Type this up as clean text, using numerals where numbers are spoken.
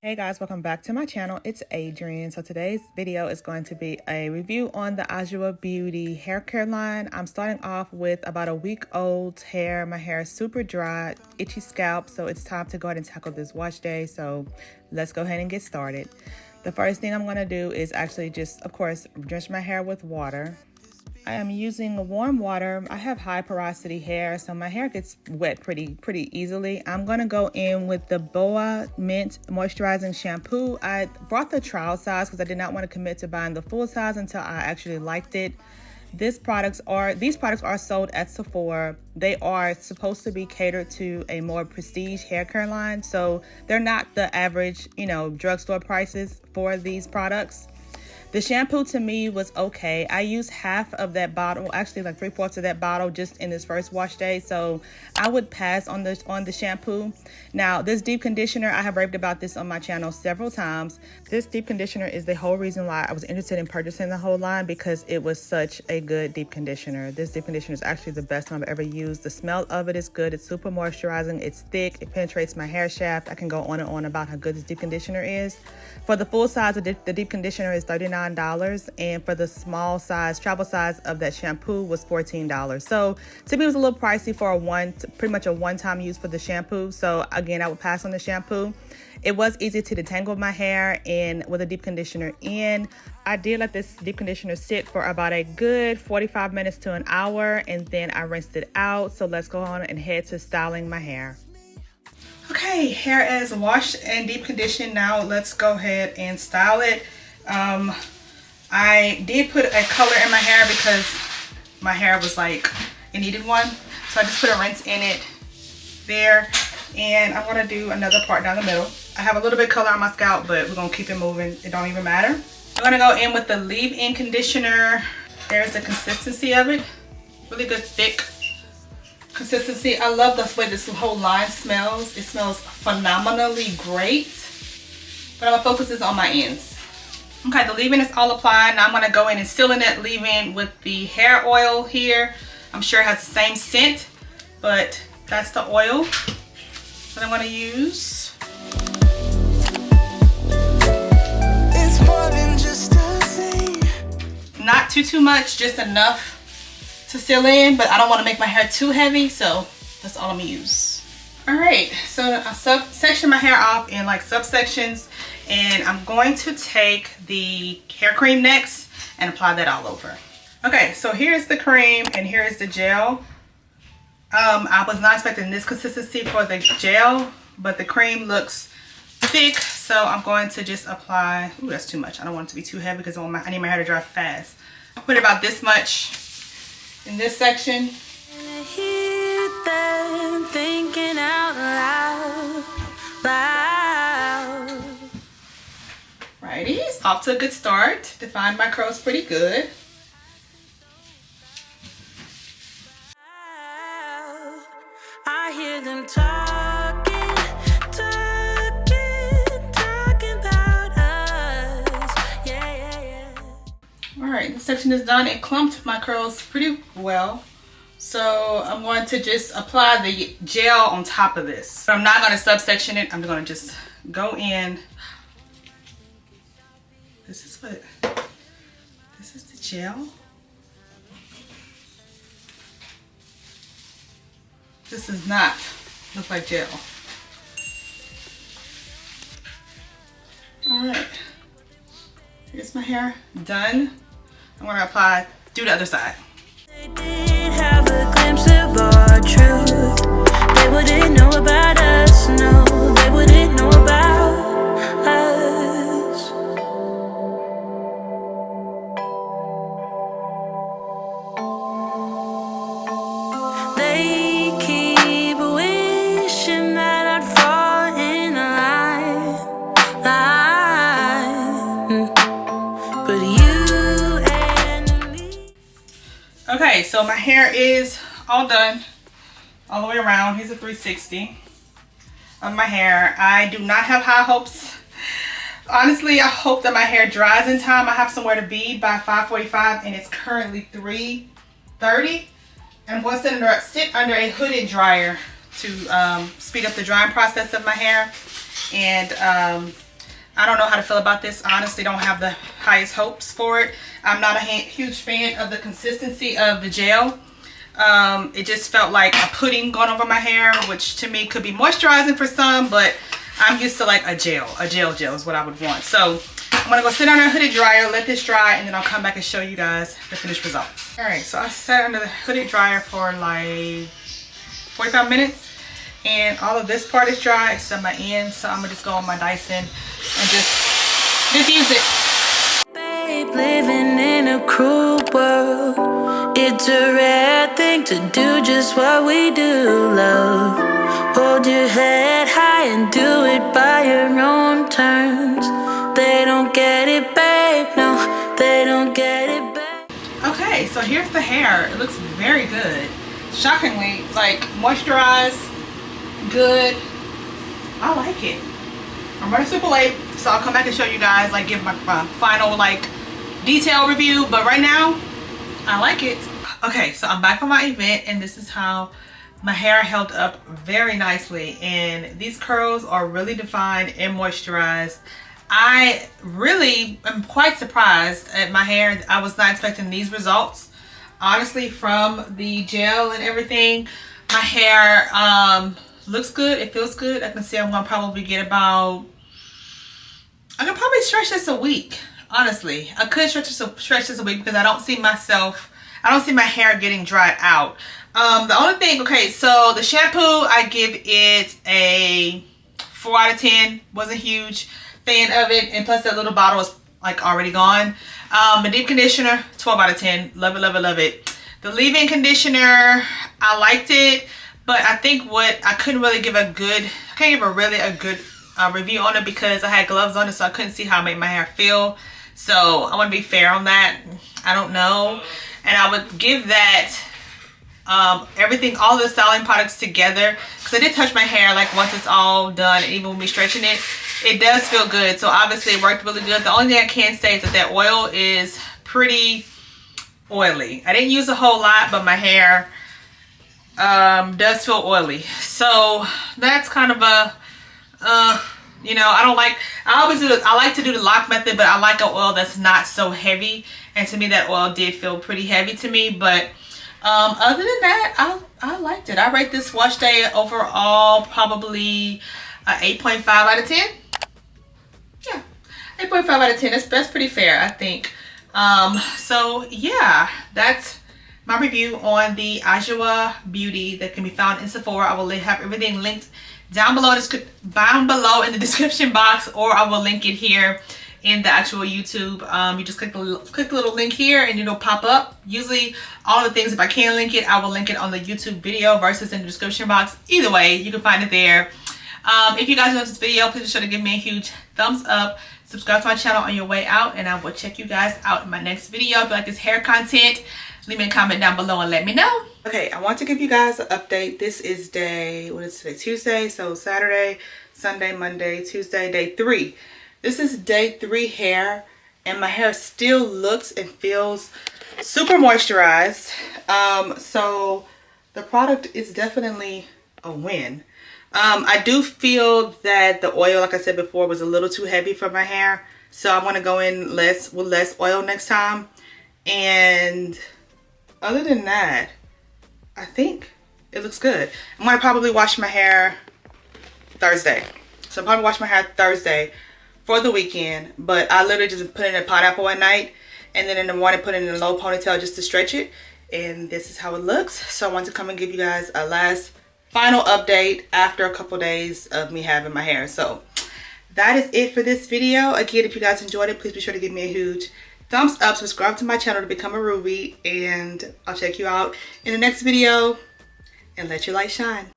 Hey guys, welcome back to my channel. It's Adrianne. So today's video is going to be a review on the Adwoa Beauty hair care line. I'm starting off with about a week old hair. My hair is super dry, itchy scalp, so it's time to go ahead and tackle this wash day. So let's go ahead and get started. The first thing I'm going to do is actually just, of course, drench my hair with water. I am using warm water. I have high porosity hair, so my hair gets wet pretty easily. I'm gonna go in with the Adwoa Mint Moisturizing Shampoo. I brought the trial size because I did not want to commit to buying the full size until I actually liked it. These products are sold at Sephora. They are supposed to be catered to a more prestige hair care line, so they're not the average, drugstore prices for these products. The shampoo to me was okay. I used half of that bottle, actually like 3/4 of that bottle just in this first wash day. So I would pass on the shampoo. Now this deep conditioner, I have raved about this on my channel several times. This deep conditioner is the whole reason why I was interested in purchasing the whole line, because it was such a good deep conditioner. This deep conditioner is actually the best one I've ever used. The smell of it is good. It's super moisturizing. It's thick. It penetrates my hair shaft. I can go on and on about how good this deep conditioner is. For the full size, the deep conditioner is $39, and for the small size, travel size of that shampoo was $14. So to me, it was a little pricey for pretty much a one-time use for the shampoo. So again, I would pass on the shampoo. It was easy to detangle my hair, and with a deep conditioner in, I did let this deep conditioner sit for about a good 45 minutes to an hour, and then I rinsed it out. So let's go on and head to styling my hair. Okay, hair is washed and deep conditioned. Now let's go ahead and style it. I did put a color in my hair because my hair was like, it needed one. So I just put a rinse in it there. And I'm gonna do another part down the middle. I have a little bit of color on my scalp, but we're gonna keep it moving. It don't even matter. I'm gonna go in with the leave-in conditioner. There's the consistency of it. Really good, thick consistency. I love the way this whole line smells. It smells phenomenally great. But I'm gonna focus this on my ends. Okay, the leave-in is all applied. Now I'm gonna go in and seal in that leave-in with the hair oil here. I'm sure it has the same scent, but that's the oil that I'm gonna use. It's more than just a thing. Not too much, just enough to seal in, but I don't want to make my hair too heavy, so that's all I'm gonna use. All right, so I section my hair off in like subsections, and I'm going to take the hair cream next and apply that all over. Okay, so here's the cream and here's the gel. I was not expecting this consistency for the gel, but the cream looks thick, so I'm going to just apply. Ooh, that's too much. I don't want it to be too heavy because I need my hair to dry fast. I'll put about this much in this section. I hear them thinking out loud. Righties, off to a good start. Defined my curls pretty good. I hear them talking about us. Yeah. All right, this section is done. It clumped my curls pretty well. So I'm going to just apply the gel on top of this. But I'm not going to subsection it. I'm going to just go in. This is the gel. This does not look like gel. All right, here's my hair done. I'm gonna do the other side. They did have a glimpse of our truth. They wouldn't know about us, no, they wouldn't know about us. They keep wishing that I'd fall in line. But you and me. Okay, so my hair is all done, all the way around. Here's a 360 of my hair. I do not have high hopes. Honestly, I hope that my hair dries in time. I have somewhere to be by 5:45, and it's currently 3:30. And I'm going to sit under a hooded dryer to speed up the drying process of my hair. And I don't know how to feel about this. I honestly don't have the highest hopes for it. I'm not a huge fan of the consistency of the gel. It just felt like a pudding going over my hair, which to me could be moisturizing for some, but I'm used to like a gel is what I would want. So I'm gonna go sit under a hooded dryer, let this dry, and then I'll come back and show you guys the finished results. All right, so I sat under the hooded dryer for like 45 minutes. And all of this part is dry except my end, so I'm gonna just go on my Dyson and just diffuse it. Babe, living in a cruel world, it's a rare thing to do just what we do, love. Hold your head high and do it by your own terms. They don't get it, babe, no, they don't get it, babe. Okay, so here's the hair. It looks very good. Shockingly, like moisturized. Good. I like it. I'm running super late, so I'll come back and show you guys, like give my final like detail review, but right now I like it. Okay, so I'm back from my event and this is how my hair held up very nicely, and these curls are really defined and moisturized. I really am quite surprised at my hair. I was not expecting these results, honestly, from the gel and everything. My hair looks good. It feels good. I can see I'm gonna probably get about, I can probably stretch this a week. Honestly, I could stretch this a week because I don't see my hair getting dried out. The only thing, okay, so the shampoo, I give it a 4 out of 10. Wasn't a huge fan of it, and plus that little bottle is like already gone. The deep conditioner, 12 out of 10. Love it, love it, love it. The leave-in conditioner, I liked it. But I think I couldn't really give a good, review on it because I had gloves on it, so I couldn't see how it made my hair feel. So I want to be fair on that. I don't know. And I would give that everything, all the styling products together, because I did touch my hair like once it's all done, and even with me stretching it, it does feel good. So obviously it worked really good. The only thing I can say is that oil is pretty oily. I didn't use a whole lot, but my hair does feel oily, so that's kind of a you know, I like to do the lock method, but I like an oil that's not so heavy, and to me that oil did feel pretty heavy to me. But other than that, I liked it. I rate this wash day overall probably 8.5 out of 10. Yeah, 8.5 out of 10. That's pretty fair, I think. So yeah, that's my review on the Adwoa Beauty that can be found in Sephora. I will have everything linked down below in the description box, or I will link it here in the actual YouTube. You just click the little link here and it'll pop up. Usually all the things, if I can't link it, I will link it on the YouTube video versus in the description box. Either way, you can find it there. If you guys enjoyed this video, please be sure to give me a huge thumbs up. Subscribe to my channel on your way out, and I will check you guys out in my next video. If you like this hair content, leave me a comment down below and let me know. Okay, I want to give you guys an update. This is day, what is today? Tuesday. So Saturday, Sunday, Monday, Tuesday, day 3. This is day 3 hair, and my hair still looks and feels super moisturized. So the product is definitely a win. I do feel that the oil, like I said before, was a little too heavy for my hair. So I want to go in with less oil next time. And other than that, I think it looks good. I'm going to probably wash my hair Thursday. So I'll probably wash my hair Thursday for the weekend. But I literally just put it in a pineapple at night, and then in the morning put it in a low ponytail just to stretch it. And this is how it looks. So I want to come and give you guys a last final update after a couple days of me having my hair. So that is it for this video. Again, if you guys enjoyed it, please be sure to give me a huge thumbs up, subscribe to my channel to become a Ruby, and I'll check you out in the next video, and let your light shine.